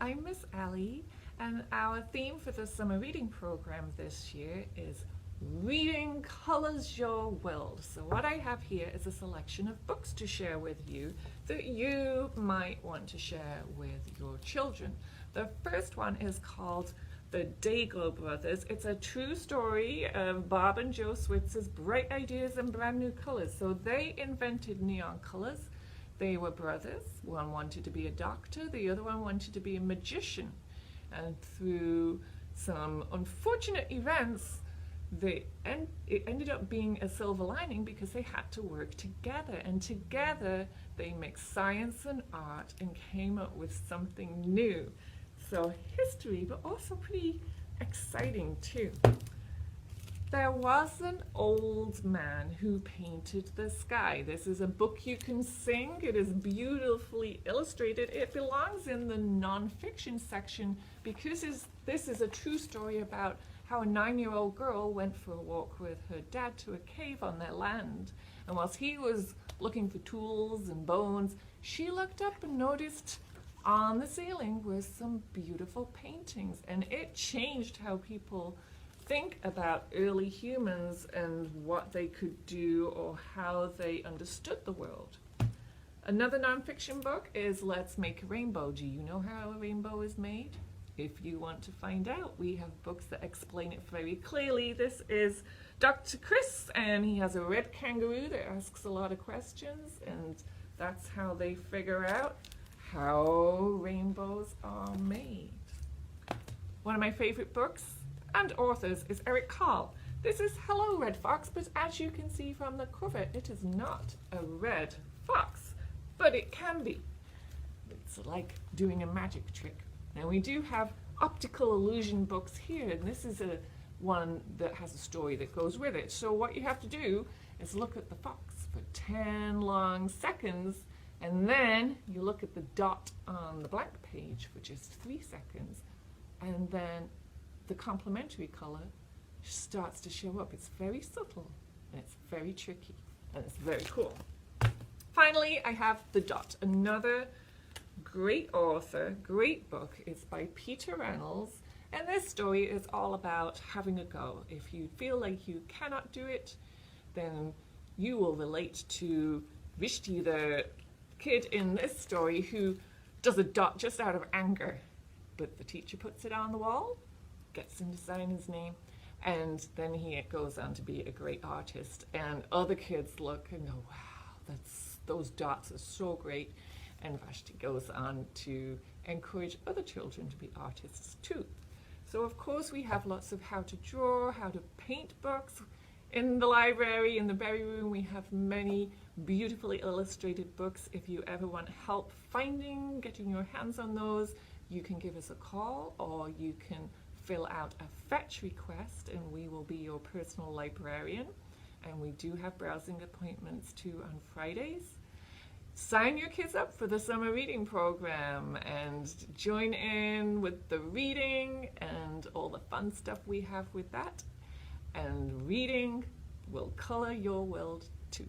I'm Miss Ellie, and our theme for the summer reading program this year is Reading Colors Your World. So what I have here is a selection of books to share with you that you might want to share with your children. The first one is called The Dayglow Brothers. It's a true story of Bob and Joe Switzer's bright ideas and brand new colors. So they invented neon colors. They were brothers. One wanted to be a doctor, the other one wanted to be a magician. And through some unfortunate events, it ended up being a silver lining because they had to work together. And together they mixed science and art and came up with something new. So history, but also pretty exciting too. There was an old man who painted the sky. This is a book you can sing. It is beautifully illustrated. It belongs in the nonfiction section because this is a true story about how a 9-year-old girl went for a walk with her dad to a cave on their land. And whilst he was looking for tools and bones, she looked up and noticed on the ceiling were some beautiful paintings. And it changed how people think about early humans and what they could do or how they understood the world. Another nonfiction book is Let's Make a Rainbow. Do you know how a rainbow is made? If you want to find out, we have books that explain it very clearly. This is Dr. Chris, and he has a red kangaroo that asks a lot of questions, and that's how they figure out how rainbows are made. One of my favorite books and authors is Eric Carle. This is Hello Red Fox, but as you can see from the cover, it is not a red fox, but it can be. It's like doing a magic trick. Now we do have optical illusion books here, and this is one that has a story that goes with it. So what you have to do is look at the fox for 10 long seconds, and then you look at the dot on the blank page for just 3 seconds, and then the complementary color starts to show up. It's very subtle, and it's very tricky, and it's very cool. Finally, I have The Dot, another great author, great book. It's by Peter Reynolds, and this story is all about having a go. If you feel like you cannot do it, then you will relate to Vishti, the kid in this story who does a dot just out of anger, but the teacher puts it on the wall, gets him to sign his name, and then he goes on to be a great artist, and other kids look and go, wow, those dots are so great. And Vashti goes on to encourage other children to be artists too. So of course we have lots of how to draw, how to paint books. In the library, in the Berry Room, we have many beautifully illustrated books. If you ever want help getting your hands on those, you can give us a call, or you can fill out a fetch request and we will be your personal librarian. And we do have browsing appointments too on Fridays. Sign your kids up for the summer reading program and join in with the reading and all the fun stuff we have with that. And reading will color your world too.